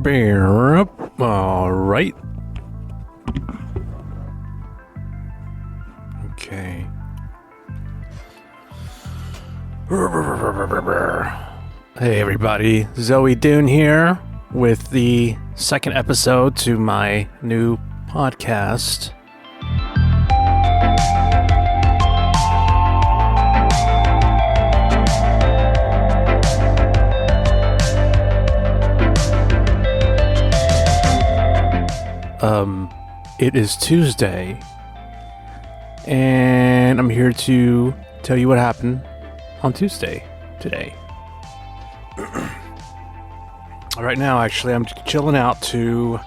Bear up. All right. Okay. Hey everybody, Zoe Dune here with the second episode to my new podcast. It is Tuesday, and I'm here to tell you what happened on Tuesday today. Right now, actually, I'm chilling out to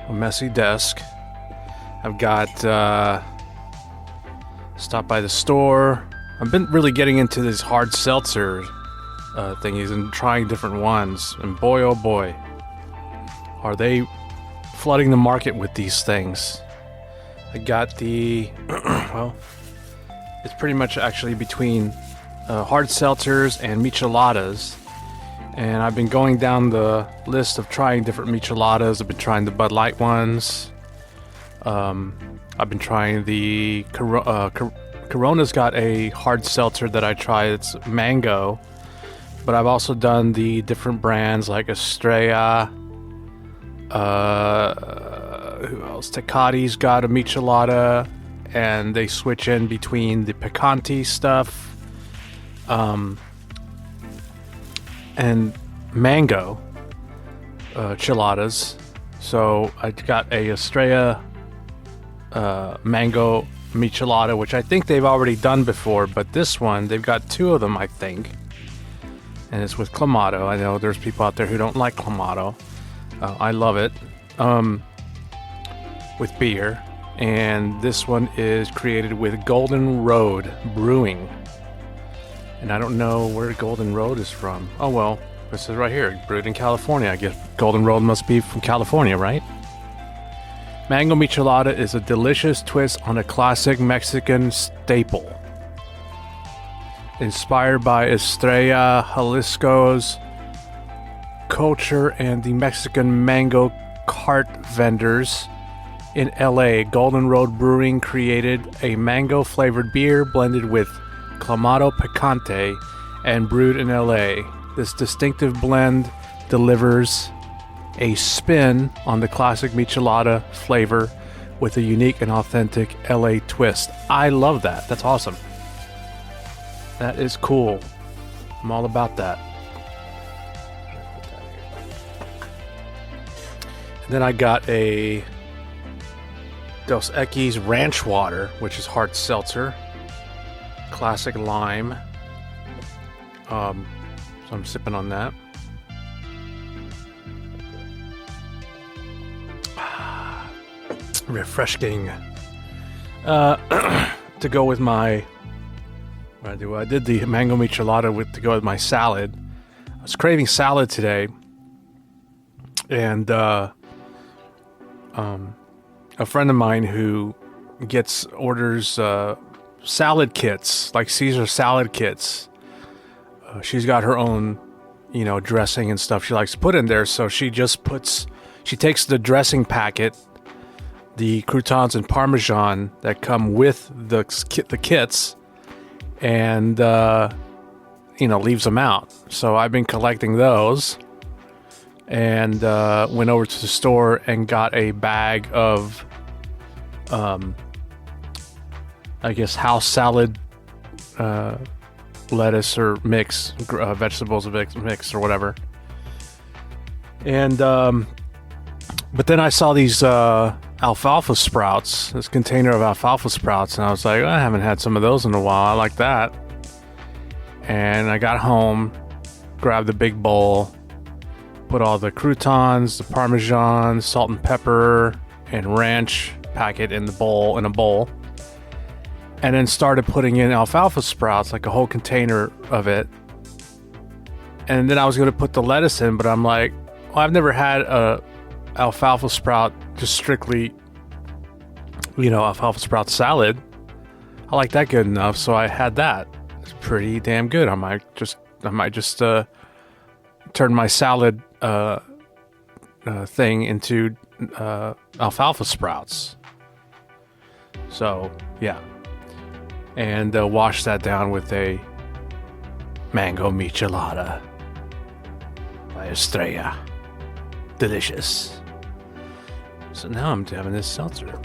a messy desk. I've got stopped by the store. I've been really getting into these hard seltzer thingies and trying different ones, and boy, oh boy, are they flooding the market with these things. I got the, well, it's pretty much actually between hard seltzers and micheladas. And I've been going down the list of trying different micheladas. I've been trying the Bud Light ones. I've been trying the Corona's got a hard seltzer that I tried. It's mango. But I've also done the different brands like Estrella. Who else? Tecati's got a michelada, and they switch in between the picante stuff, and mango cheladas. So I got a Estrella mango michelada, which I think they've already done before, but this one they've got two of them, I think, and it's with clamato. I know there's people out there who don't like clamato. I love it with beer, and this one is created with Golden Road Brewing, and I don't know where Golden Road is from. Oh well, this is right here, brewed in California. I guess Golden Road must be from California, right? Mango Michelada is a delicious twist on a classic Mexican staple, inspired by Estrella Jalisco's culture and the Mexican mango cart vendors in LA. Golden Road Brewing created a mango flavored beer blended with clamato picante and brewed in LA. This distinctive blend delivers a spin on the classic michelada flavor with a unique and authentic LA twist. I love that. That's awesome. That is cool. I'm all about that. Then I got a Dos Equis Ranch Water, which is hard seltzer, classic lime. So I'm sipping on that. Refreshing. To go with my, I did the mango michelada to go with my salad. I was craving salad today, and a friend of mine who orders salad kits, like Caesar salad kits. She's got her own, dressing and stuff she likes to put in there. So she takes the dressing packet, the croutons and Parmesan that come with the kits, and leaves them out. So I've been collecting those. And went over to the store and got a bag of, I guess, house salad lettuce or mix, vegetables mix or whatever. And but then I saw these alfalfa sprouts, this container of alfalfa sprouts, and I was like, I haven't had some of those in a while. I like that. And I got home, grabbed the big bowl, put all the croutons, the Parmesan, salt and pepper, and ranch packet in a bowl, and then started putting in alfalfa sprouts, like a whole container of it. And then I was going to put the lettuce in, but I'm like, well, I've never had a alfalfa sprout, just strictly, alfalfa sprout salad. I like that good enough, so I had that. It's pretty damn good. I might just turned my salad thing into alfalfa sprouts. So, yeah. And wash that down with a mango michelada by Estrella. Delicious. So now I'm having this seltzer.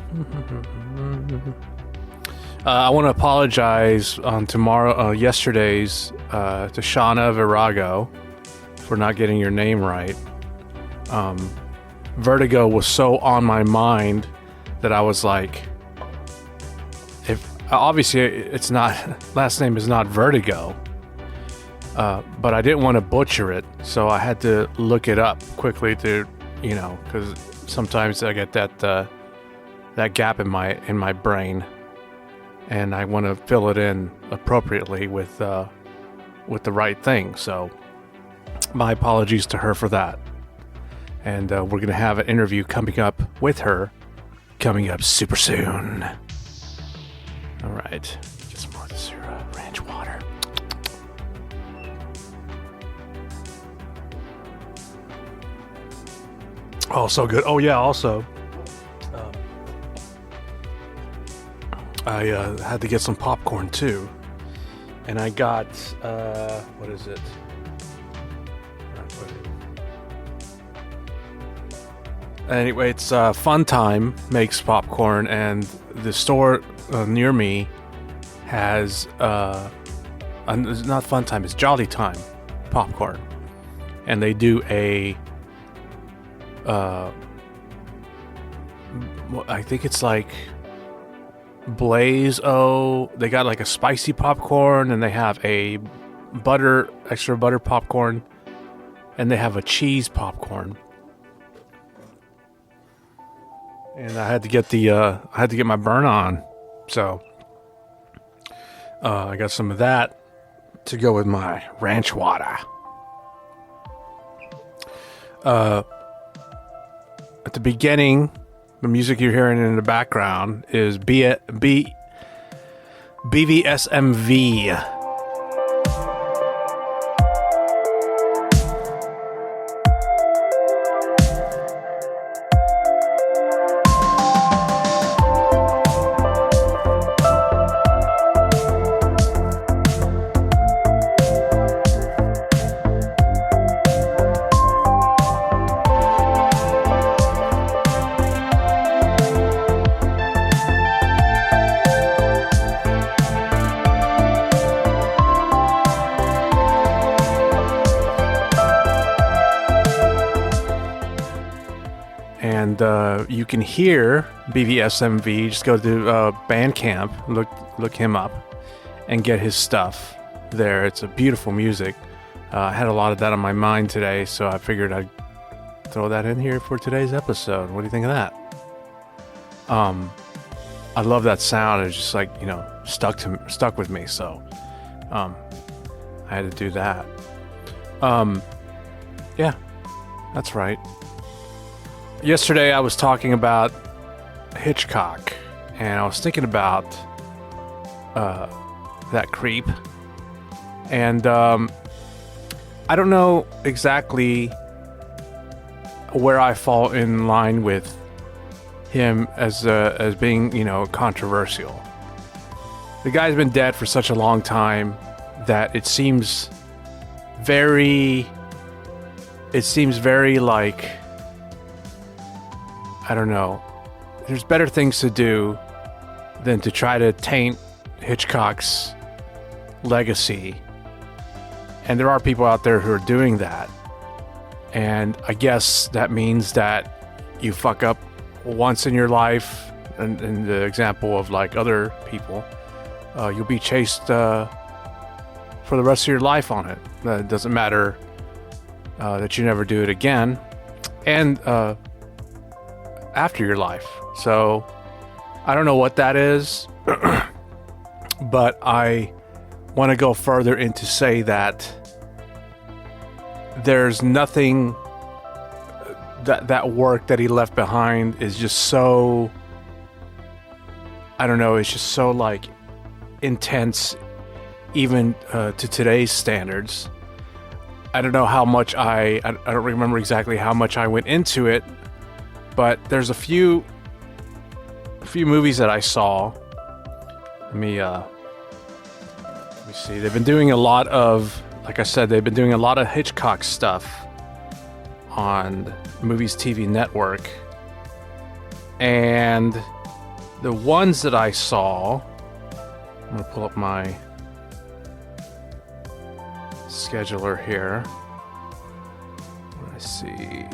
I want to apologize on yesterday's to Shauna Virago for not getting your name right. Vertigo was so on my mind that I was like, obviously it's not, last name is not Vertigo, but I didn't want to butcher it, so I had to look it up quickly to, because sometimes I get that gap in my brain, and I want to fill it in appropriately with the right thing. So my apologies to her for that. And we're going to have an interview coming up with her, coming up super soon. All right. Get some more of this ranch water. Oh, so good. Oh, yeah, also, I had to get some popcorn, too. And I got, what is it? Anyway, it's Fun Time makes popcorn, and the store near me has it's not Fun Time, it's Jolly Time popcorn, and they do a I think it's like Blaze-O. They got like a spicy popcorn, and they have a extra butter popcorn, and they have a cheese popcorn. And I had to get my burn on, so I got some of that to go with my ranch water. At the beginning, the music you're hearing in the background is BVSMV. And you can hear BVSMV. Just go to Bandcamp, look him up, and get his stuff there. It's a beautiful music. I had a lot of that on my mind today, so I figured I'd throw that in here for today's episode. What do you think of that? I love that sound. It's just like, stuck with me. So I had to do that. Yeah, that's right. Yesterday I was talking about Hitchcock, and I was thinking about that creep, and I don't know exactly where I fall in line with him as being, controversial. The guy's been dead for such a long time that it seems very like, I don't know. There's better things to do than to try to taint Hitchcock's legacy. And there are people out there who are doing that. And I guess that means that you fuck up once in your life, and in the example of like other people, you'll be chased for the rest of your life on it. It doesn't matter that you never do it again. And after your life. So I don't know what that is, but I want to go further into say that there's nothing that work that he left behind is just so, I don't know, it's just so like intense even to today's standards. I don't know how much I don't remember exactly how much I went into it, but there's a few movies that I saw. Let me see. They've been doing a lot of, like I said, they've been doing a lot of Hitchcock stuff on Movies TV Network. And the ones that I saw, I'm going to pull up my scheduler here. Let's see.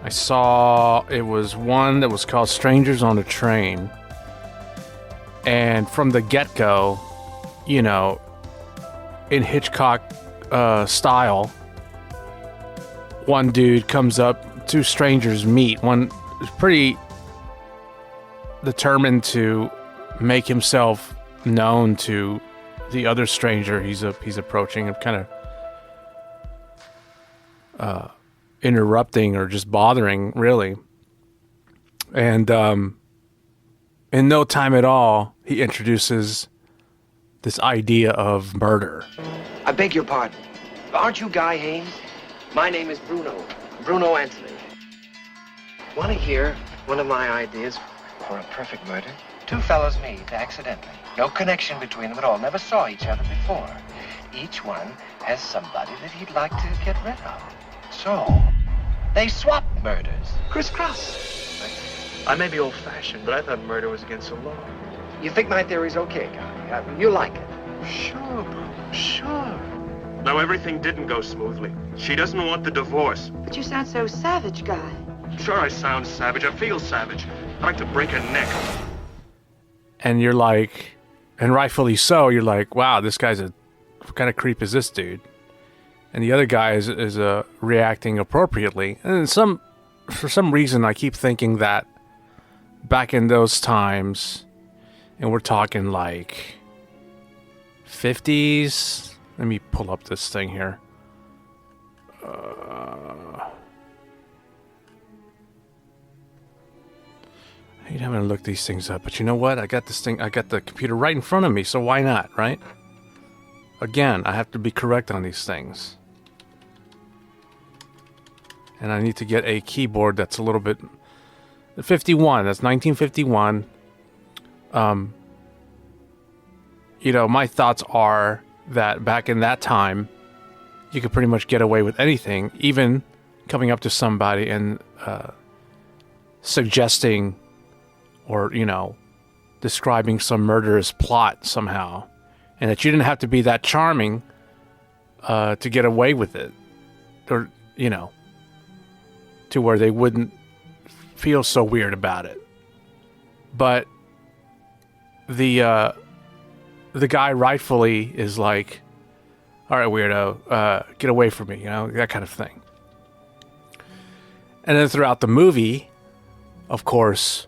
I saw, it was one that was called Strangers on a Train. And from the get-go, you know, in Hitchcock style, one dude comes up, two strangers meet. One is pretty determined to make himself known to the other stranger he's approaching, and kind of interrupting or just bothering, really. And in no time at all, he introduces this idea of murder. I beg your pardon. Aren't you Guy Haines? My name is Bruno Anthony. Want to hear one of my ideas for a perfect murder? Two fellows meet accidentally. No connection between them at all. Never saw each other before. Each one has somebody that he'd like to get rid of. So, they swap murders. Crisscross. I may be old-fashioned, but I thought murder was against the law. You think my theory's okay, Guy? You like it? Sure, Bruno, sure. Now, everything didn't go smoothly. She doesn't want the divorce. But you sound so savage, Guy. Sure, I sound savage. I feel savage. I'd like to break her neck. And you're like, and rightfully so, you're like, wow, this guy's what kind of creep is this dude? And the other guy is reacting appropriately. And for some reason, I keep thinking that back in those times, and we're talking like 50s. Let me pull up this thing here. I hate having to look these things up, but you know what? I got the computer right in front of me, so why not, right? Again, I have to be correct on these things. And I need to get a keyboard that's a little bit... 51, that's 1951. You know, my thoughts are that back in that time, you could pretty much get away with anything, even coming up to somebody and suggesting or, you know, describing some murderous plot somehow. And that you didn't have to be that charming to get away with it. Or, you know, to where they wouldn't feel so weird about it. But the guy rightfully is like, all right, weirdo, get away from me, you know, that kind of thing. And then throughout the movie, of course,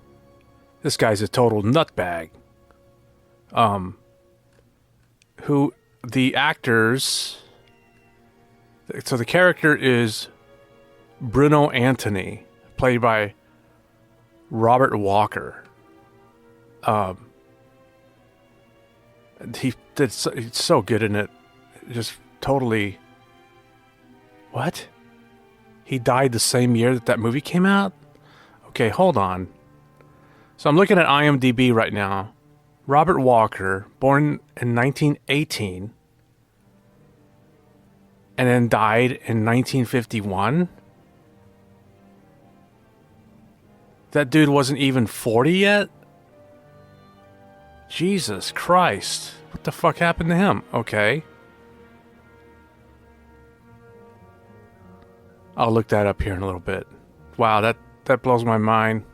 this guy's a total nutbag. Who the actors... So the character is Bruno Anthony, played by Robert Walker. He's so good in it. Just totally... What? He died the same year that movie came out? Okay, hold on. So I'm looking at IMDb right now. Robert Walker, born in 1918, and then died in 1951? That dude wasn't even 40 yet? Jesus Christ. What the fuck happened to him? Okay. I'll look that up here in a little bit. Wow, that blows my mind.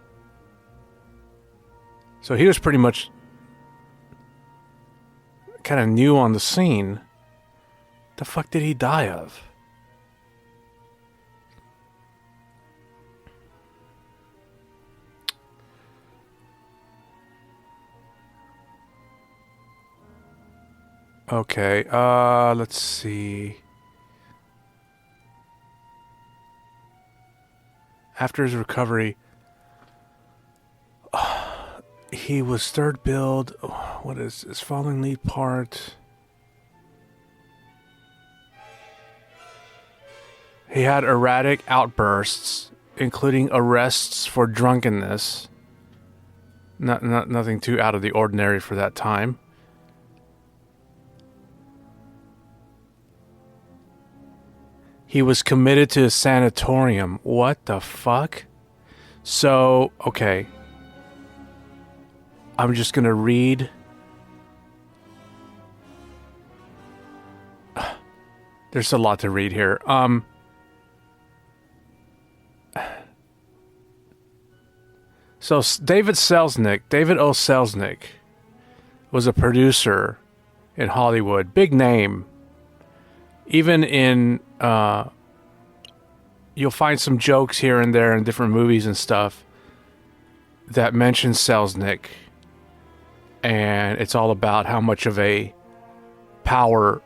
So he was pretty much kind of new on the scene. The fuck did he die of? Okay, let's see. After his recovery, he was third billed. What is his following lead part? He had erratic outbursts, including arrests for drunkenness. Nothing too out of the ordinary for that time. He was committed to a sanatorium. What the fuck? So, okay. I'm just gonna read. There's a lot to read here. So David O. Selznick was a producer in Hollywood. Big name. Even in, you'll find some jokes here and there in different movies and stuff that mention Selznick. And it's all about how much of a power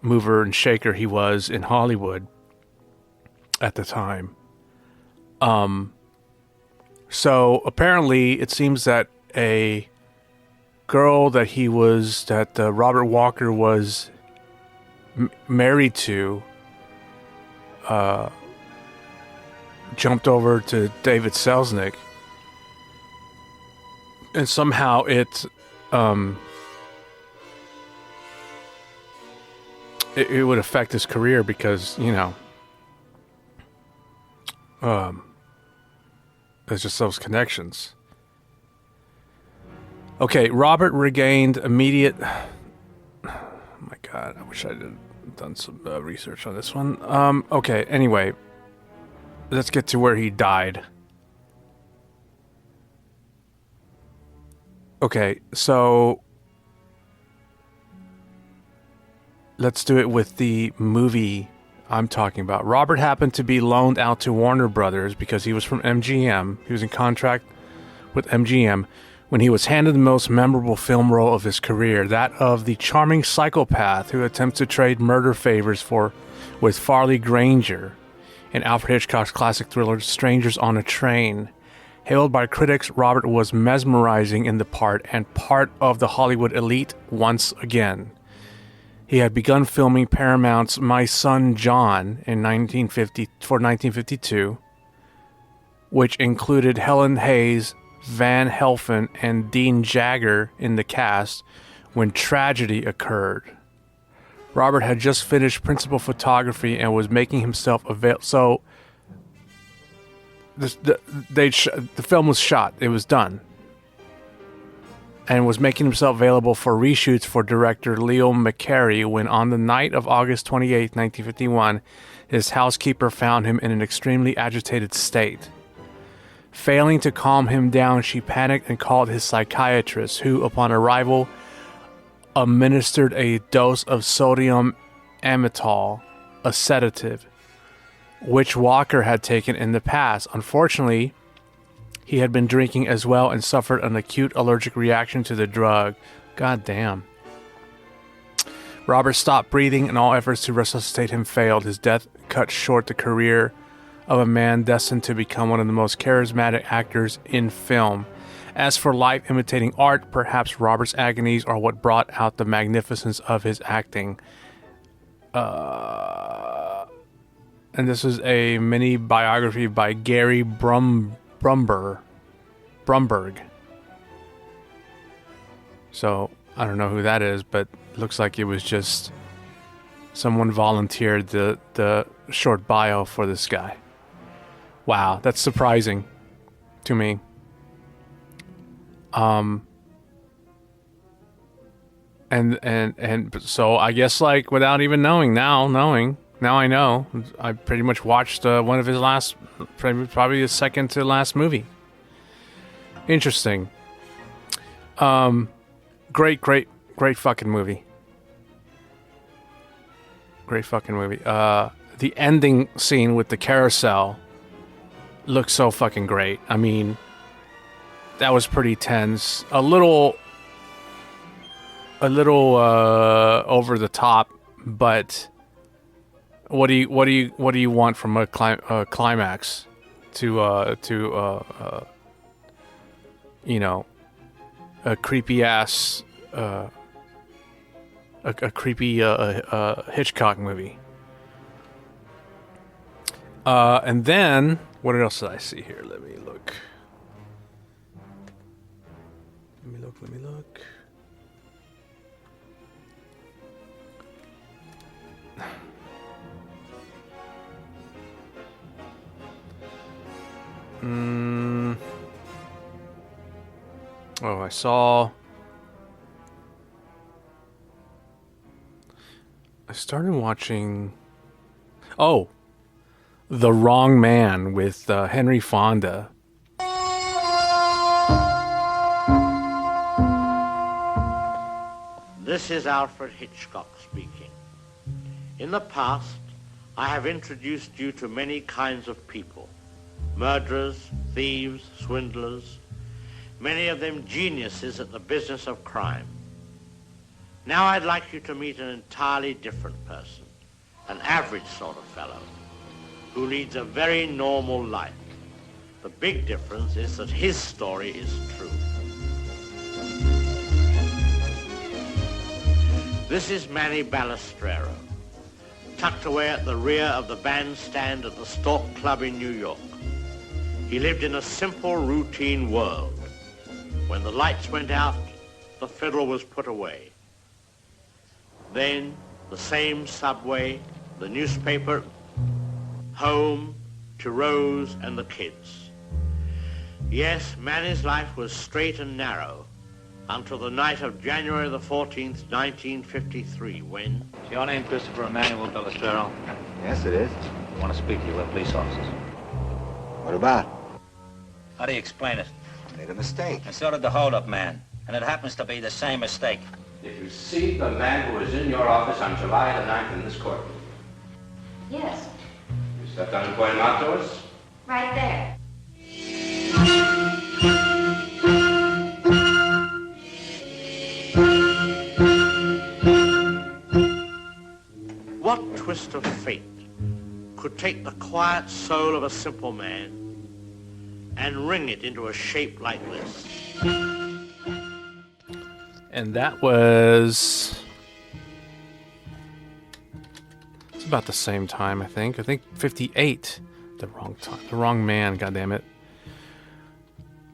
mover and shaker he was in Hollywood at the time. So apparently it seems that a girl that Robert Walker was married to jumped over to David Selznick, and somehow it would affect his career because, there's just those connections. Okay, Robert regained immediate... Oh my God, I wish I had done some research on this one. Okay, anyway. Let's get to where he died. Okay, so... Let's do it with the movie I'm talking about. Robert happened to be loaned out to Warner Brothers because he was from MGM. He was in contract with MGM when he was handed the most memorable film role of his career, that of the charming psychopath who attempts to trade murder favors with Farley Granger in Alfred Hitchcock's classic thriller Strangers on a Train. Hailed by critics, Robert was mesmerizing in the part and part of the Hollywood elite once again. He had begun filming Paramount's My Son John in 1952, which included Helen Hayes, Van Helfen, and Dean Jagger in the cast when tragedy occurred. Robert had just finished principal photography and was making himself available. So the film was shot. It was done. And was making himself available for reshoots for director Leo McCarey when on the night of August 28, 1951, his housekeeper found him in an extremely agitated state. Failing to calm him down, she panicked and called his psychiatrist, who, upon arrival, administered a dose of sodium amytal, a sedative, which Walker had taken in the past. Unfortunately, he had been drinking as well and suffered an acute allergic reaction to the drug. God damn. Robert stopped breathing and all efforts to resuscitate him failed. His death cut short the career of a man destined to become one of the most charismatic actors in film. As for life imitating art, perhaps Robert's agonies are what brought out the magnificence of his acting. And this is a mini biography by Gary Brumberg. So, I don't know who that is, but it looks like it was just someone volunteered the short bio for this guy. Wow, that's surprising to me. And so I guess, like, without even knowing, now I know. I pretty much watched one of his last, probably his second to last movie. Interesting. Great fucking movie. Great fucking movie. The ending scene with the carousel looks so fucking great. I mean, that was pretty tense. A little over the top, but what do you want from a climax to you know, a creepy ass a creepy Hitchcock movie? And then, what else did I see here? Let me look. Let me look. Oh, I started watching... Oh! The Wrong Man with Henry Fonda. This is Alfred Hitchcock speaking. In the past, I have introduced you to many kinds of people. Murderers, thieves, swindlers, many of them geniuses at the business of crime. Now I'd like you to meet an entirely different person, an average sort of fellow, who leads a very normal life. The big difference is that his story is true. This is Manny Balistrero, tucked away at the rear of the bandstand at the Stork Club in New York. He lived in a simple, routine world. When the lights went out, the fiddle was put away. Then, the same subway, the newspaper, home, to Rose and the kids. Yes, Manny's life was straight and narrow until the night of January the 14th, 1953, when... Is your name Christopher Emmanuel Balistrero? Yes, it is. I want to speak to you. We're police officers. What about? How do you explain it? Made a mistake. And so did the hold-up man. And it happens to be the same mistake. Did you see the man who was in your office on July the 9th in this court? Yes, You stepped down and pointed him out to us? right there. What twist of fate could take the quiet soul of a simple man and wring it into a shape like this? And that was... It's about the same time, I think. I think 58. The wrong time. The wrong man, goddammit.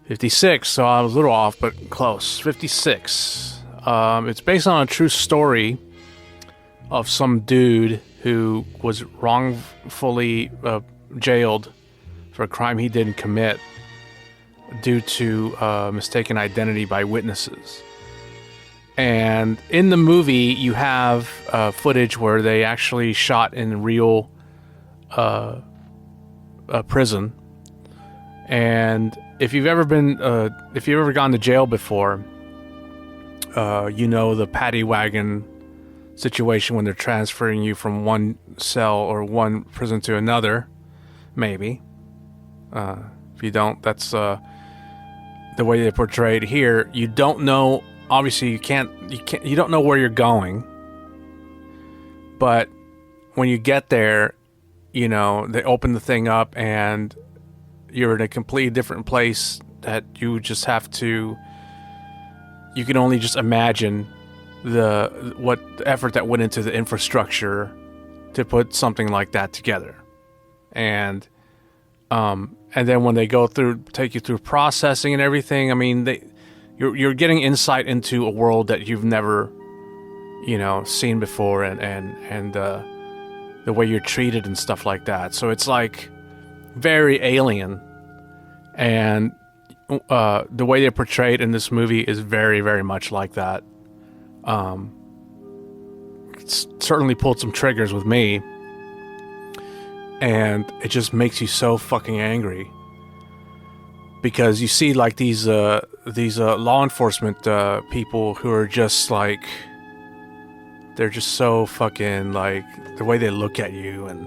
56, so I was a little off, but close. 56. It's based on a true story of some dude who was wrongfully jailed for a crime he didn't commit due to mistaken identity by witnesses. And in the movie, you have footage where they actually shot in real prison. And if you've ever gone to jail before, you know the paddy wagon situation when they're transferring you from one cell or one prison to another. Maybe. If you don't, that's the way they portray it here. You don't know. Obviously, you don't know where you're going. But when you get there, you know, they open the thing up and you're in a completely different place that you just have to... You can only just imagine the effort that went into the infrastructure to put something like that together. And then when they take you through processing and everything, I mean, you're getting insight into a world that you've never, seen before, and the way you're treated and stuff like that. So it's like very alien, and the way they're portrayed in this movie is very, very much like that. It's certainly pulled some triggers with me, and it just makes you so fucking angry because you see like these law enforcement people who are just like, they're just so fucking, like, the way they look at you, and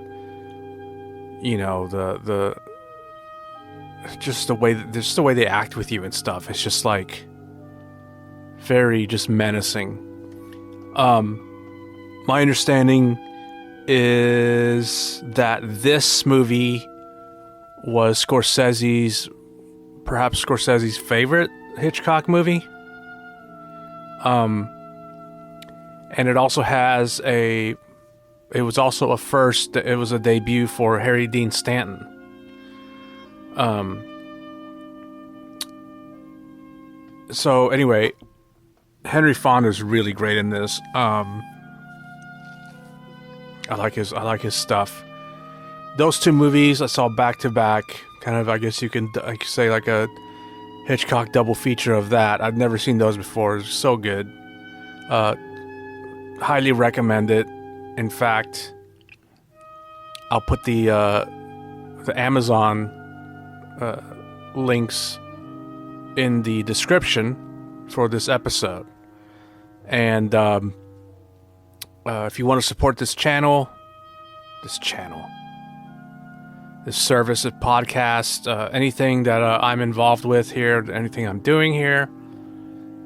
just the way they act with you and stuff. It's just like very just menacing. My understanding is that this movie was perhaps Scorsese's favorite Hitchcock movie. And it also has a it was also a first. It was a debut for Harry Dean Stanton. So anyway, Henry Fonda is really great in this. I like his stuff. Those two movies I saw back to back. Kind of, I guess you can say like a Hitchcock double feature of that. I've never seen those before. It's so good. Highly recommend it. In fact, I'll put the Amazon links in the description for this episode. And if you want to support this service, a podcast, anything that I'm involved with here, anything I'm doing here,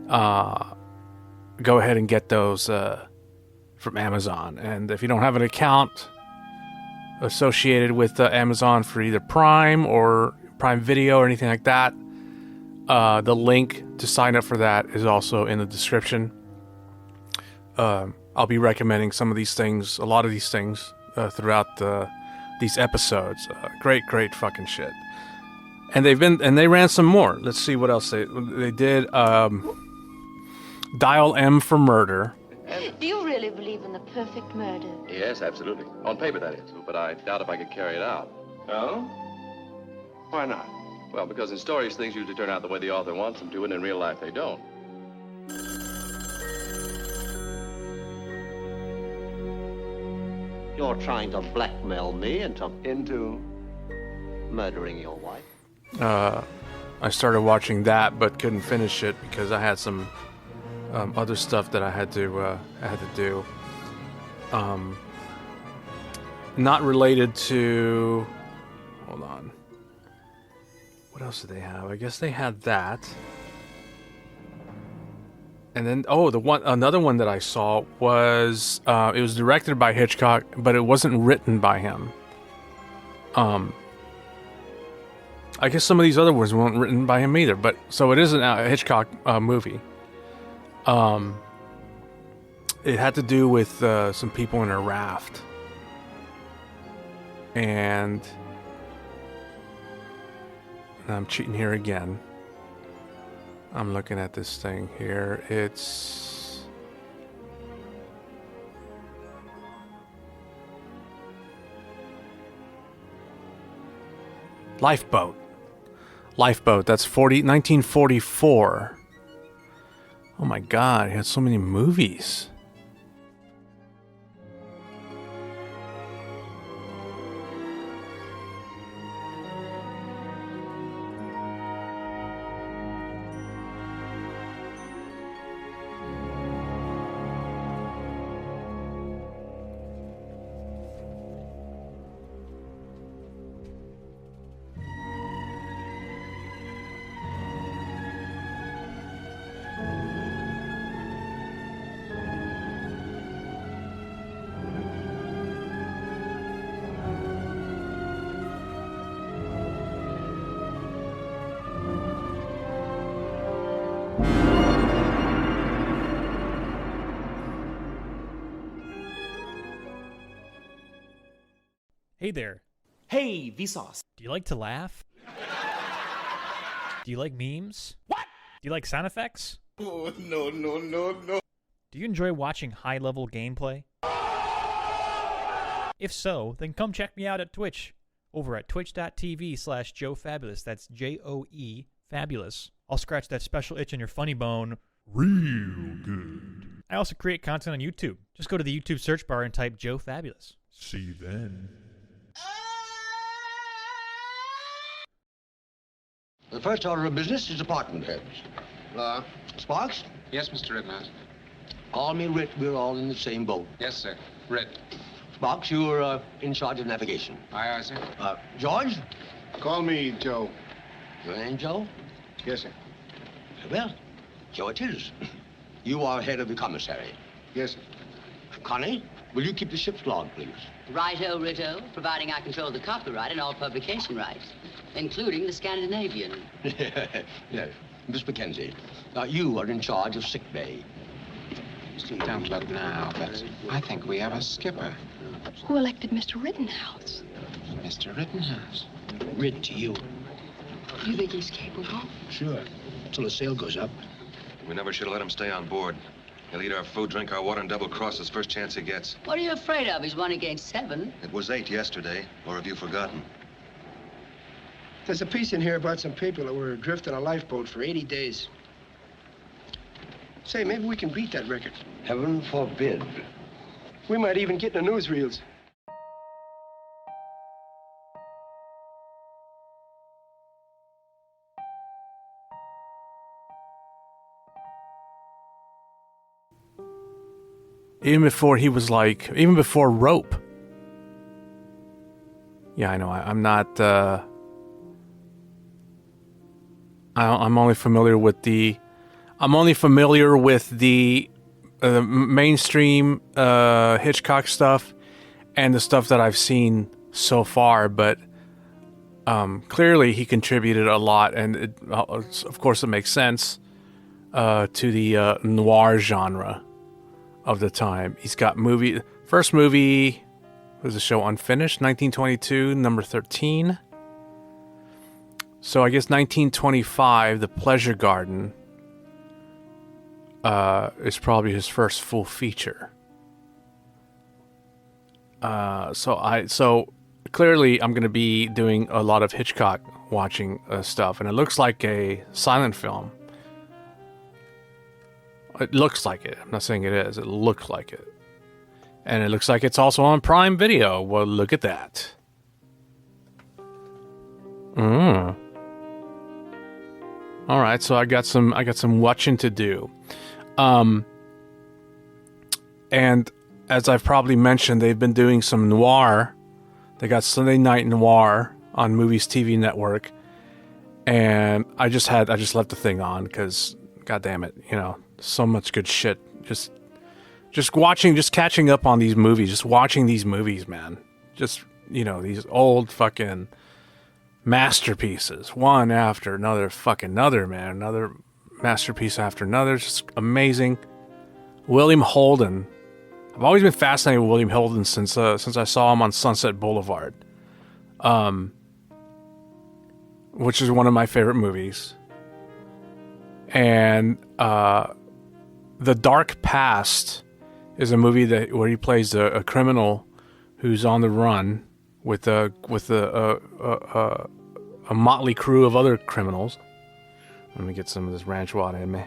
go ahead and get those from Amazon. And if you don't have an account associated with Amazon for either Prime or Prime Video or anything like that, the link to sign up for that is also in the description. I'll be recommending a lot of these things throughout these episodes. Great fucking shit. And they ran some more. Let's see what else they did. Dial M for Murder. Do you really believe in the perfect murder? Yes, absolutely. On paper, that is. But I doubt if I could carry it out. Oh? Why not? Well, because in stories, things usually turn out the way the author wants them to, and in real life, they don't. You're trying to blackmail me into murdering your wife? I started watching that, but couldn't finish it because I had some other stuff that I had to do. Not related to. Hold on. What else did they have? I guess they had that. And then, another one that I saw was, it was directed by Hitchcock, but it wasn't written by him. I guess some of these other ones weren't written by him either, but, so it isn't a Hitchcock movie. It had to do with some people in a raft. And I'm cheating here again. I'm looking at this thing here. It's Lifeboat. That's 1944. Oh my God, he had so many movies. Hey there. Hey, Vsauce. Do you like to laugh? Do you like memes? What? Do you like sound effects? Oh, no. Do you enjoy watching high-level gameplay? If so, then come check me out at Twitch, over at twitch.tv/JoeFabulous. That's Joe Fabulous. I'll scratch that special itch in your funny bone real good. I also create content on YouTube. Just go to the YouTube search bar and type Joe Fabulous. See you then. The first order of business is apartment heads. Sparks? Yes, Mr. Rittenhouse. Call me Rit. We're all in the same boat. Yes, sir. Rit. Sparks, you're in charge of navigation. Aye, sir. George? Call me Joe. Your name, Joe? Yes, sir. Well, Joe it is. You are head of the commissary. Yes, sir. Connie, will you keep the ship's log, please? Righto, Rito, providing I control the copyright and all publication rights, including the Scandinavian. Yes. Miss Mackenzie, you are in charge of sick bay. Don't look now, but I think we have a skipper. Who elected Mr. Rittenhouse? Mr. Rittenhouse. Rid to you. You think he's capable? Sure. Till the sail goes up. We never should have let him stay on board. He'll eat our food, drink our water, and double-cross us first chance he gets. What are you afraid of? He's 1 against 7. It was 8 yesterday, or have you forgotten? There's a piece in here about some people that were adrift on a lifeboat for 80 days. Say, maybe we can beat that record. Heaven forbid. We might even get in the newsreels. Even before he was like, even before Rope. Yeah, I know. I'm not. I'm only familiar with the. I'm only familiar with the mainstream Hitchcock stuff and the stuff that I've seen so far. But clearly, he contributed a lot, and of course, it makes sense to the noir genre of the time. He's got first movie was the show Unfinished, 1922, number 13. So I guess 1925, The Pleasure Garden is probably his first full feature. So clearly I'm going to be doing a lot of Hitchcock watching stuff, and it looks like a silent film. It looks like it. I'm not saying it is. It looks like it. And it looks like it's also on Prime Video. Well, look at that. All right, so I got some watching to do. And as I've probably mentioned, they've been doing some noir. They got Sunday Night Noir on Movies TV Network. And I just left the thing on because, God damn it, so much good shit. Just catching up on these movies, just watching these movies, man. Just, these old fucking masterpieces, one after another, man. Another masterpiece after another. Just amazing. William Holden. I've always been fascinated with William Holden since I saw him on Sunset Boulevard, which is one of my favorite movies. And The Dark Past is a movie where he plays a criminal who's on the run with a motley crew of other criminals. Let me get some of this ranch water in me.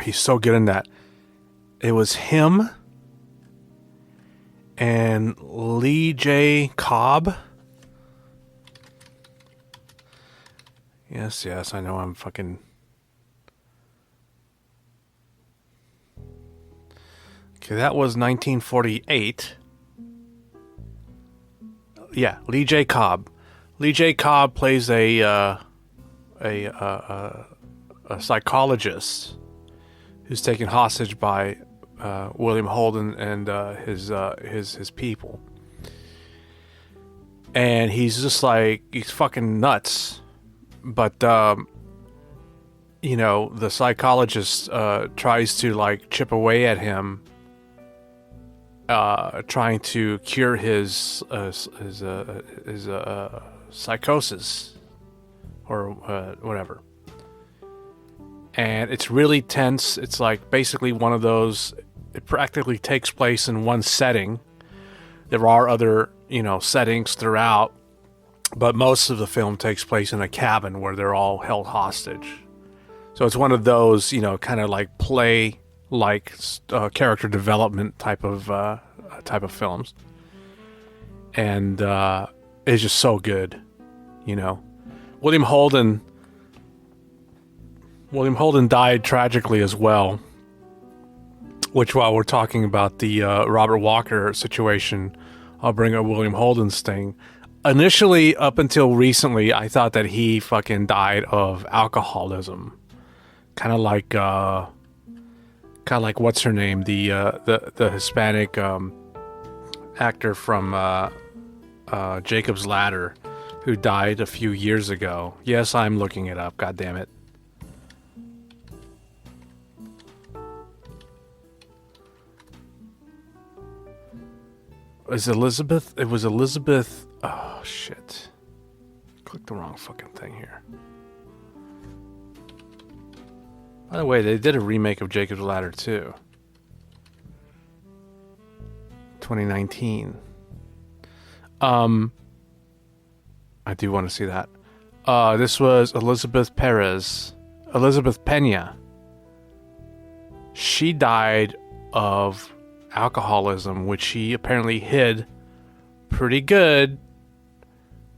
He's so good in that. It was him and Lee J. Cobb. Yes, I know I'm fucking... Okay, that was 1948. Yeah, Lee J. Cobb. Lee J. Cobb plays a psychologist who's taken hostage by William Holden and his people, and he's just like, he's fucking nuts. But the psychologist tries to like chip away at him, trying to cure his psychosis or whatever. And it's really tense. It's like basically one of those, it practically takes place in one setting. There are other, settings throughout, but most of the film takes place in a cabin where they're all held hostage. So it's one of those, kind of like play, like character development type of films. And it's just so good, William Holden died tragically as well, which, while we're talking about the Robert Walker situation, I'll bring up William Holden's thing. Initially, up until recently, I thought that he fucking died of alcoholism. Kind of like what's her name? The Hispanic actor from Jacob's Ladder, who died a few years ago. Yes, I'm looking it up. God damn it. Is Elizabeth? It was Elizabeth. Oh shit! Clicked the wrong fucking thing here. By the way, they did a remake of Jacob's Ladder too. 2019. I do want to see that. This was Elizabeth Pena. She died of alcoholism, which she apparently hid pretty good,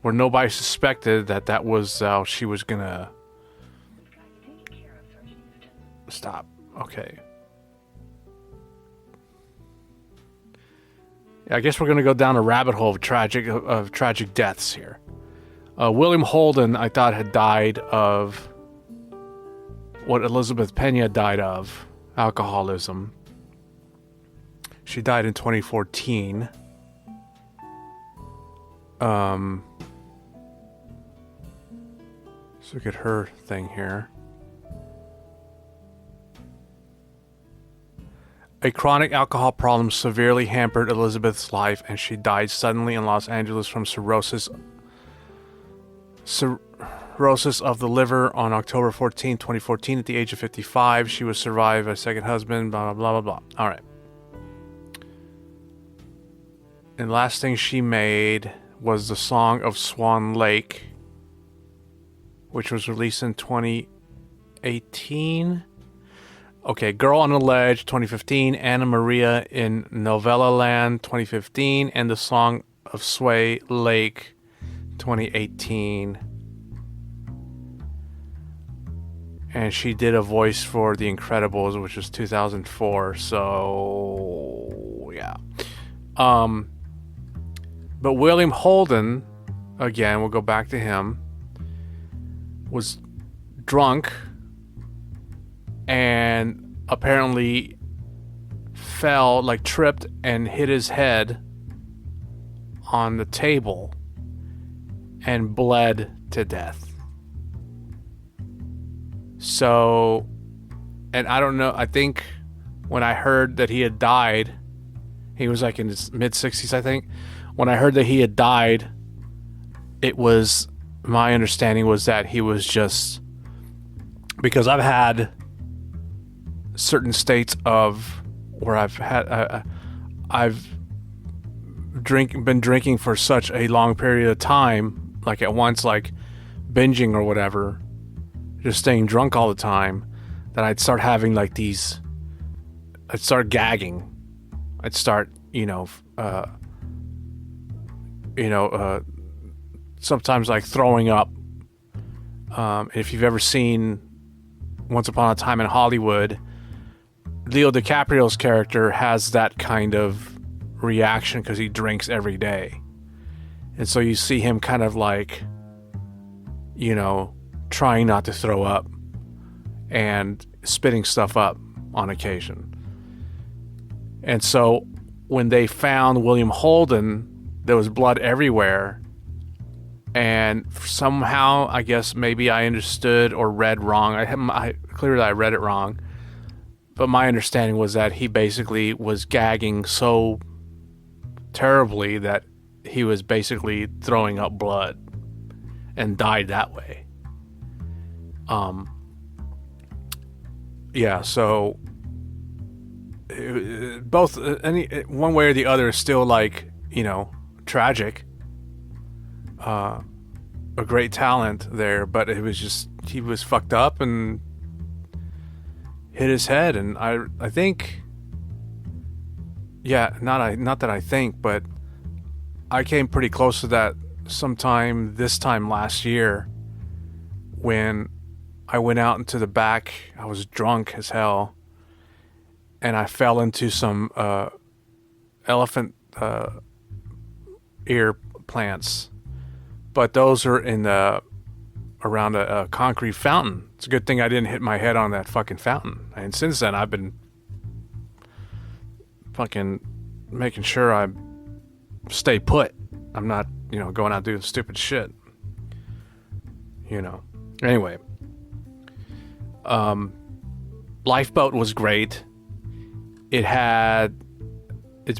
where nobody suspected that was how she was gonna stop. Okay. I guess we're gonna go down a rabbit hole of tragic deaths here. William Holden, I thought, had died of what Elizabeth Pena died of, alcoholism. She died in 2014. Let's look at her thing here. A chronic alcohol problem severely hampered Elizabeth's life, and she died suddenly in Los Angeles from cirrhosis of the liver on October 14, 2014, at the age of 55. She was survived by a second husband, blah, blah, blah, blah, blah. All right. And last thing she made was the Song of Swan Lake, which was released in 2018. Okay, Girl on the Ledge, 2015. Anna Maria in Novella Land, 2015. And the Song of Sway Lake, 2018. And she did a voice for The Incredibles, which was 2004. So, yeah. But William Holden, again, we'll go back to him, was drunk and apparently fell, like tripped and hit his head on the table and bled to death. So, and I don't know, I think when I heard that he had died, he was like in his mid-60s, I think. When I heard that he had died, it was, my understanding was that he was just, because I've had certain states of where I've been drinking for such a long period of time, like at once, like binging or whatever, just staying drunk all the time, that I'd start having like these, I'd start gagging, I'd start, sometimes like throwing up. If you've ever seen Once Upon a Time in Hollywood, Leo DiCaprio's character has that kind of reaction because he drinks every day. And so you see him kind of like, trying not to throw up and spitting stuff up on occasion. And so when they found William Holden, there was blood everywhere, and somehow, I guess maybe I understood or read wrong. Clearly I read it wrong, but my understanding was that he basically was gagging so terribly that he was basically throwing up blood and died that way. Yeah, so both one way or the other is still like, tragic. A great talent there, but it was just, he was fucked up and hit his head. And I think, yeah, not that I think, but I came pretty close to that sometime this time last year when I went out into the back. I was drunk as hell, and I fell into some elephant ear plants, but those are in around a concrete fountain. It's a good thing I didn't hit my head on that fucking fountain. And since then, I've been fucking making sure I stay put. I'm not, going out doing stupid shit. Anyway. Lifeboat was great. It's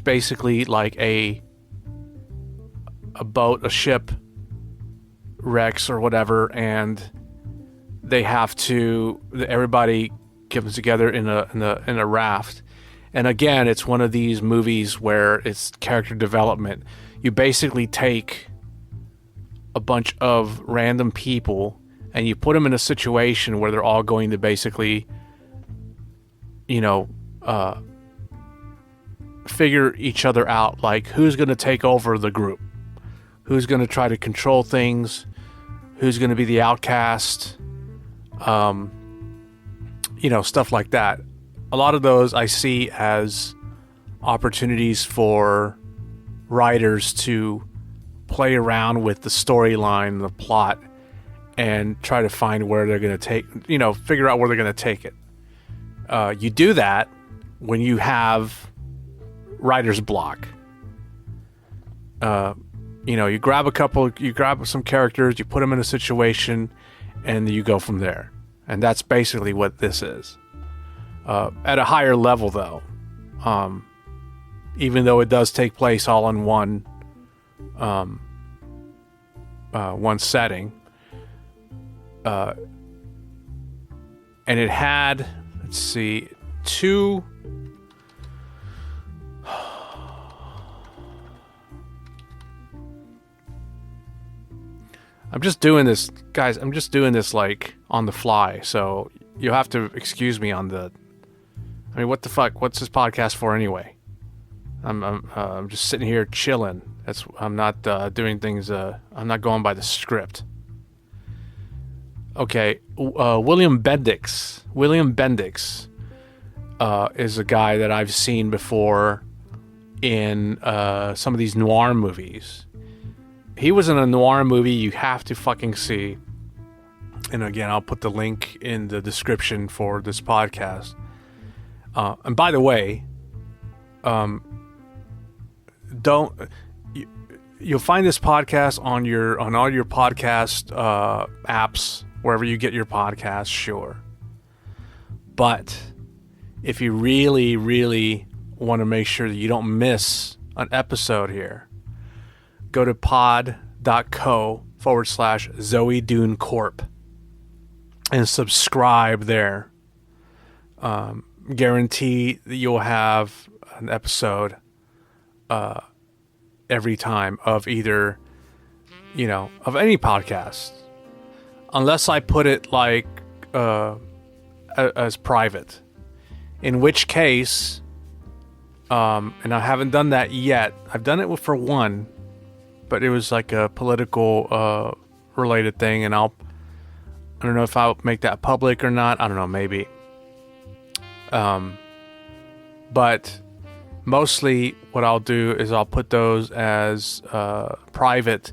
basically like a boat, a ship wrecks or whatever, and everybody comes together in a raft. And again, it's one of these movies where it's character development. You basically take a bunch of random people and you put them in a situation where they're all going to basically, figure each other out, like who's going to take over the group, who's going to try to control things, who's going to be the outcast, stuff like that. A lot of those I see as opportunities for writers to play around with the storyline, the plot, and try to find where they're going to take, figure out where they're going to take it. You do that when you have writer's block. You grab some characters, you put them in a situation, and you go from there. And that's basically what this is. At a higher level, though, even though it does take place all in one setting, and it had, let's see, two. I'm just doing this, guys. I'm just doing this like on the fly, so you'll have to excuse me on the. I mean, what the fuck? What's this podcast for anyway? I'm just sitting here chilling. I'm not doing things. I'm not going by the script. Okay, William Bendix. William Bendix is a guy that I've seen before in some of these noir movies. He was in a noir movie you have to fucking see. And again, I'll put the link in the description for this podcast. And by the way, you'll find this podcast on all your podcast apps, wherever you get your podcasts, sure. But if you really, really want to make sure that you don't miss an episode here, go to pod.co/ZoeDuneCorp and subscribe there. Guarantee that you'll have an episode every time of either, of any podcast. Unless I put it like as private. In which case, and I haven't done that yet. I've done it for one, but it was like a political related thing, and I don't know if I'll make that public or not. I don't know, maybe. But mostly what I'll do is I'll put those as private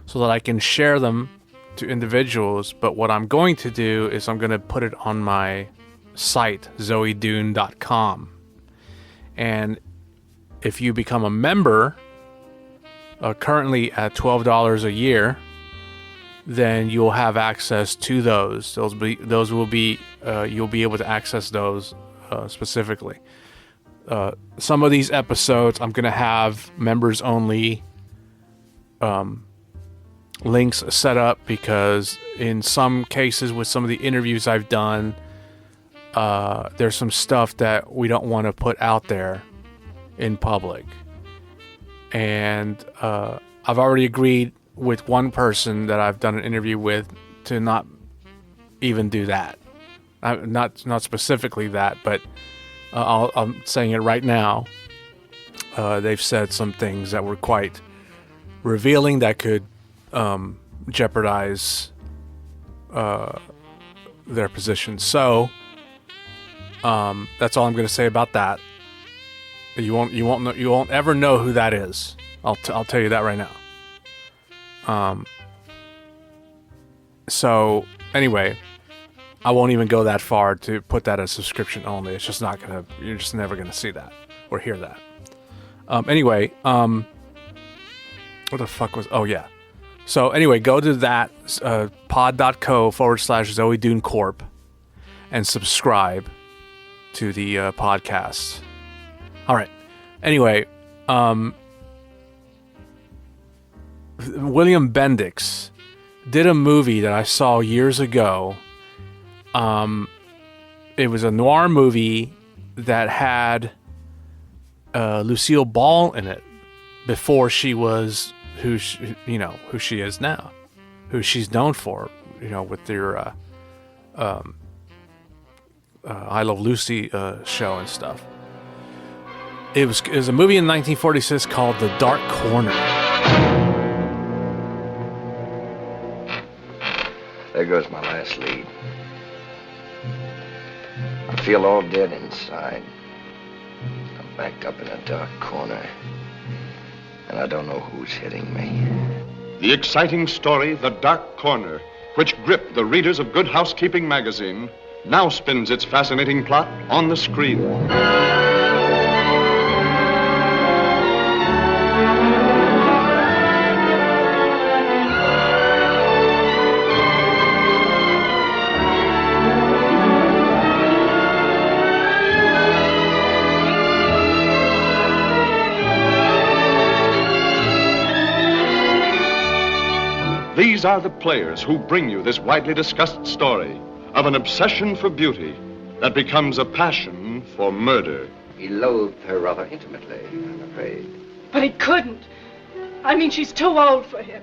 so that I can share them to individuals. But what I'm going to do is I'm going to put it on my site, ZoeDune.com. And if you become a member, currently at $12 a year, then you'll have access to those. Those will be you'll be able to access those specifically. Some of these episodes I'm going to have members only links set up, because in some cases with some of the interviews I've done, there's some stuff that we don't want to put out there in public. And I've already agreed with one person that I've done an interview with to not even do that. Not specifically that, but I'm saying it right now. They've said some things that were quite revealing that could jeopardize their position. So that's all I'm going to say about that. You won't ever know who that is. I'll tell you that right now. So anyway, I won't even go that far to put that as subscription only. It's just you're just never gonna see that or hear that. Anyway, what the fuck was? Oh yeah. So anyway, go to that pod.co/ZoeDuneCorp and subscribe to the podcast. All right. Anyway, William Bendix did a movie that I saw years ago. It was a noir movie that had Lucille Ball in it before she was who she is now, who she's known for, with their I Love Lucy show and stuff. It was a movie in 1946 called The Dark Corner. There goes my last lead. I feel all dead inside. I'm backed up in a dark corner, and I don't know who's hitting me. The exciting story, The Dark Corner, which gripped the readers of Good Housekeeping magazine, now spins its fascinating plot on the screen. These are the players who bring you this widely discussed story of an obsession for beauty that becomes a passion for murder. He loathed her rather intimately, I'm afraid. But he couldn't. I mean, she's too old for him.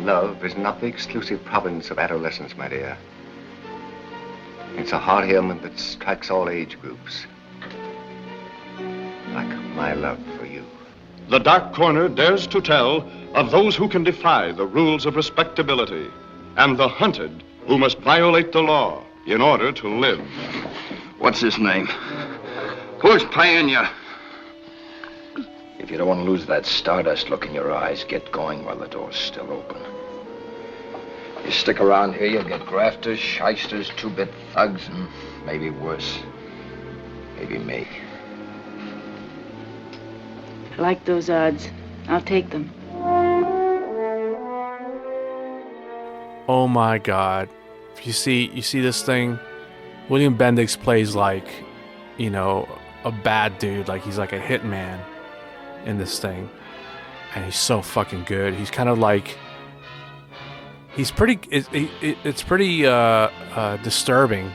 Love is not the exclusive province of adolescence, my dear. It's a heart ailment that strikes all age groups. Like my love for you. The Dark Corner dares to tell of those who can defy the rules of respectability and the hunted who must violate the law in order to live. What's his name? Who's paying you? If you don't want to lose that stardust look in your eyes, get going while the door's still open. You stick around here, you'll get grafters, shysters, two-bit thugs, and maybe worse. Maybe me. I like those odds. I'll take them. Oh my God. You see this thing? William Bendix plays like, a bad dude. Like he's like a hitman in this thing. And he's so fucking good. He's kind of like... It's pretty disturbing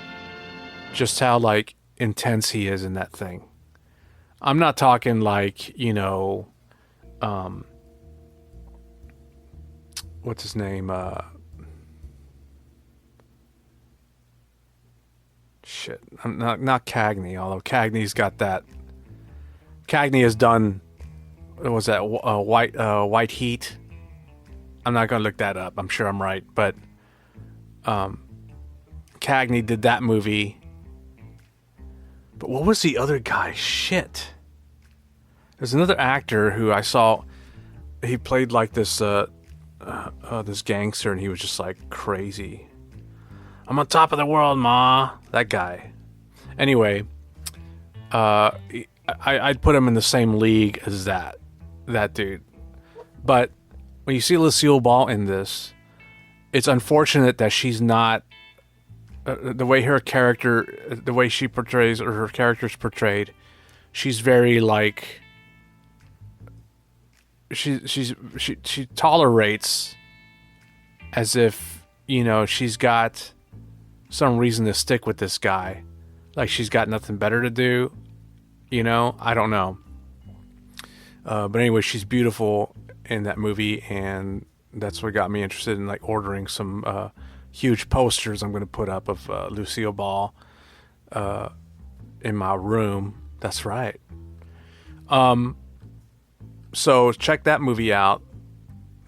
just how, like, intense he is in that thing. I'm not talking like, what's his name? Shit. I'm not Cagney, although Cagney's got that. Cagney has done, what was that, White Heat? I'm not going to look that up. I'm sure I'm right. But Cagney did that movie. But what was the other guy? Shit. There's another actor who I saw. He played like this this gangster, and he was just like crazy. I'm on top of the world, ma. That guy. Anyway, I'd put him in the same league as that dude. But when you see Lucille Ball in this, it's unfortunate that she's not the way her character, the way she portrays, or her character's portrayed. She's very like she tolerates as if she's got some reason to stick with this guy, like she's got nothing better to do. I don't know. But anyway, she's beautiful in that movie, and that's what got me interested in like ordering some huge posters I'm going to put up of Lucille Ball in my room. That's right. So check that movie out,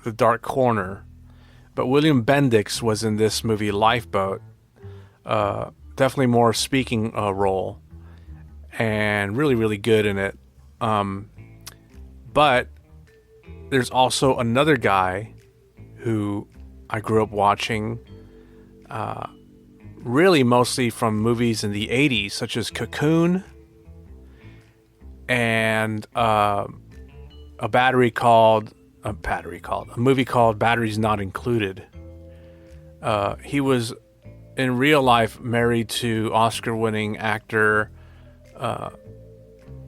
The Dark Corner. But William Bendix was in this movie, Lifeboat. Definitely more speaking role, and really, really good in it. But there's also another guy who I grew up watching, really mostly from movies in the 80s, such as Cocoon and a movie called Batteries Not Included. He was in real life married to Oscar-winning actor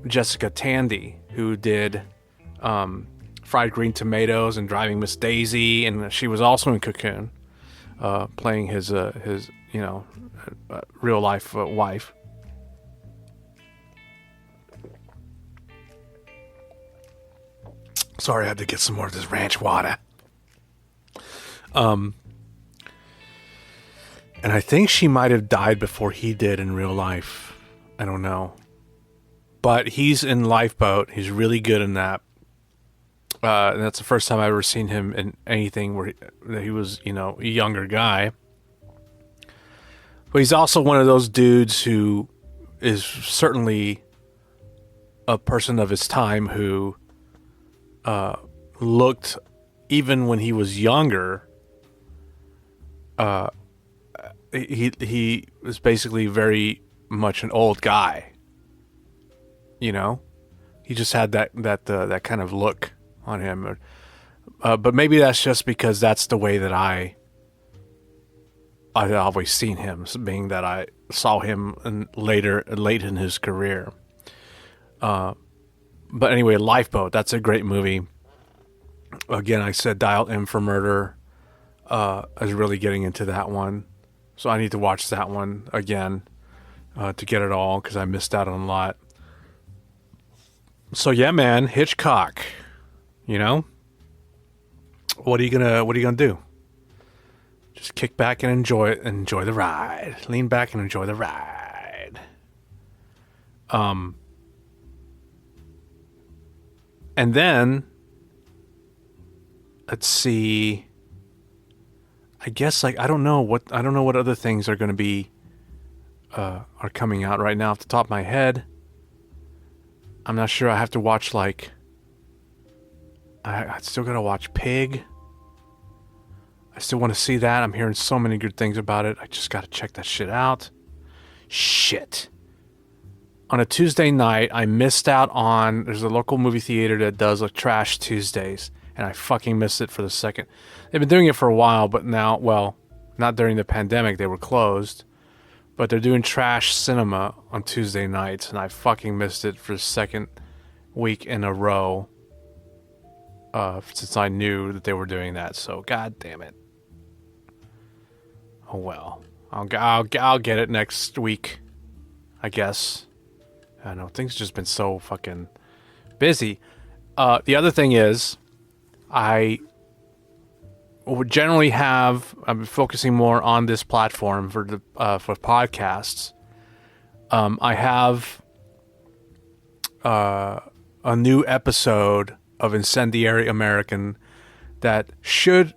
Jessica Tandy, who did Fried Green Tomatoes and Driving Miss Daisy, and she was also in Cocoon, playing his real life wife. Sorry, I had to get some more of this ranch water. And I think she might have died before he did in real life. I don't know. But he's in Lifeboat. He's really good in that. And that's the first time I've ever seen him in anything where he was, a younger guy. But he's also one of those dudes who is certainly a person of his time who looked, even when he was younger, he was basically very much an old guy. He just had that kind of look on him. But maybe that's just because that's the way that I've always seen him, being that I saw him late in his career. But anyway, Lifeboat, that's a great movie. Again, I said Dial M for Murder. I was really getting into that one. So I need to watch that one again to get it all, because I missed out on a lot. So yeah, man, Hitchcock. What are you gonna do? Just kick back and enjoy the ride. Lean back and enjoy the ride. And then let's see. I guess I don't know what other things are going to be are coming out right now off the top of my head. I'm not sure. I have to watch I still got to watch Pig. I still want to see that. I'm hearing so many good things about it. I just got to check that shit out. Shit. On a Tuesday night, I missed out on... There's a local movie theater that does Trash Tuesdays, and I fucking missed it for the second. They've been doing it for a while, but now... Well, not during the pandemic. They were closed. But they're doing Trash Cinema on Tuesday nights, and I fucking missed it for the second week in a row since I knew that they were doing that. So, god damn it. Oh well. I'll get it next week, I guess. I don't know, things have just been so fucking busy. The other thing is, I would generally I'm focusing more on this platform for podcasts. I have a new episode of Incendiary American that should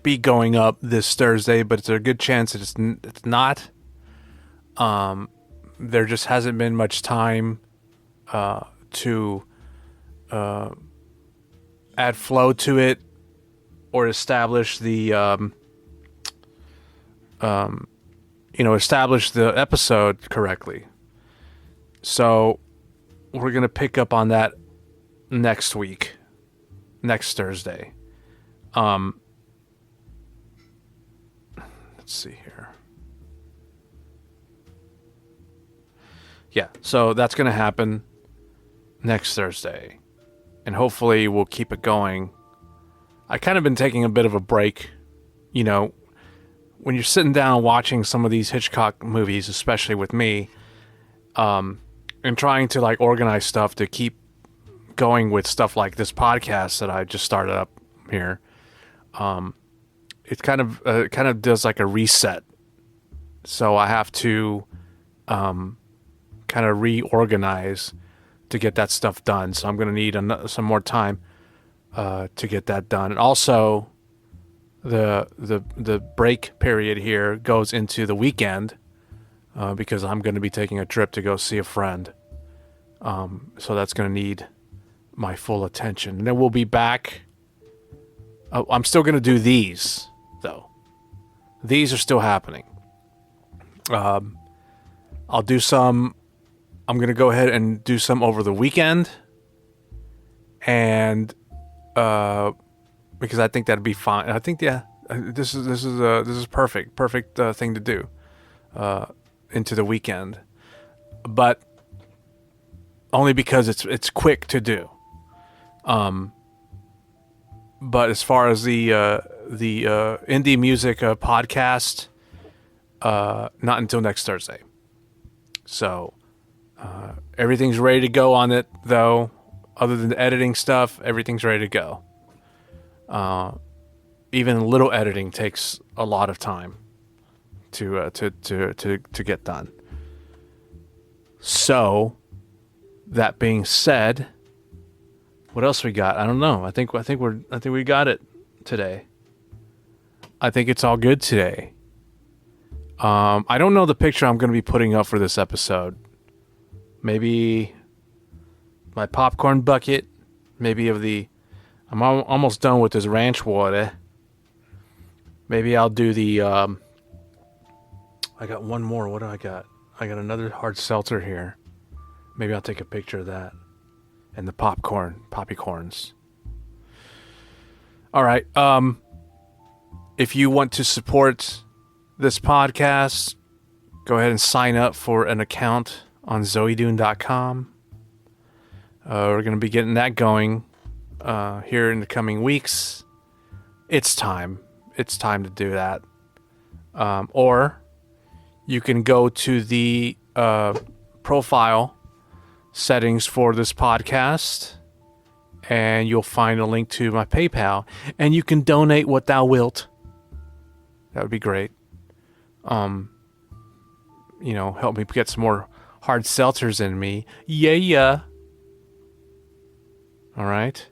be going up this Thursday, but it's a good chance that it's not. There just hasn't been much time to add flow to it or establish the establish the episode correctly. So we're gonna pick up on that next week, next Thursday. Let's see here. Yeah, so that's going to happen next Thursday. And hopefully we'll keep it going. I kind of been taking a bit of a break. When you're sitting down watching some of these Hitchcock movies, especially with me, and trying to organize stuff to keep going with stuff like this podcast that I just started up here, it kind of does like a reset. So I have to kind of reorganize to get that stuff done. So I'm going to need some more time to get that done. And also, the break period here goes into the weekend because I'm going to be taking a trip to go see a friend. So that's going to need my full attention. And then we'll be back. I'm still going to do these, though. These are still happening. I'll do some. I'm going to go ahead and do some over the weekend. And because I think that'd be fine. I think this is perfect thing to do into the weekend, but only because it's quick to do. But as far as the indie music podcast, not until next Thursday. So everything's ready to go on it, though. Other than the editing stuff, everything's ready to go. Even little editing takes a lot of time to get done. So, that being said, what else we got? I don't know. I think we got it today. I think it's all good today. I don't know the picture I'm going to be putting up for this episode. Maybe my popcorn bucket. Maybe I'm almost done with this ranch water. Maybe I'll do the, I got one more. What do I got? I got another hard seltzer here. Maybe I'll take a picture of that. And the poppy corns. All right. If you want to support this podcast, go ahead and sign up for an account on ZoeDune.com. We're going to be getting that going here in the coming weeks. It's time. It's time to do that. Or you can go to the profile settings for this podcast, and you'll find a link to my PayPal, and you can donate what thou wilt. That would be great. Help me get some more hard seltzers in me. Yeah. All right.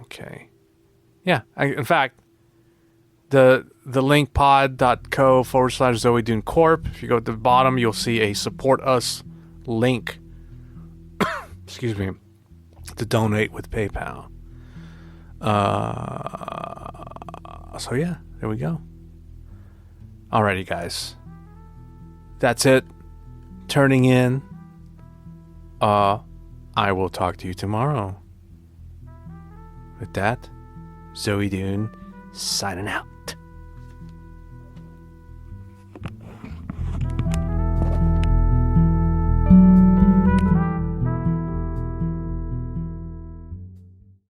Okay. Yeah. In fact, the link pod.co/ZoeDuneCorp. If you go to the bottom, you'll see a support us link. Excuse me. To donate with PayPal. So yeah, there we go. Alrighty, guys. That's it. Turning in. I will talk to you tomorrow. With that, Zoe Dune signing out.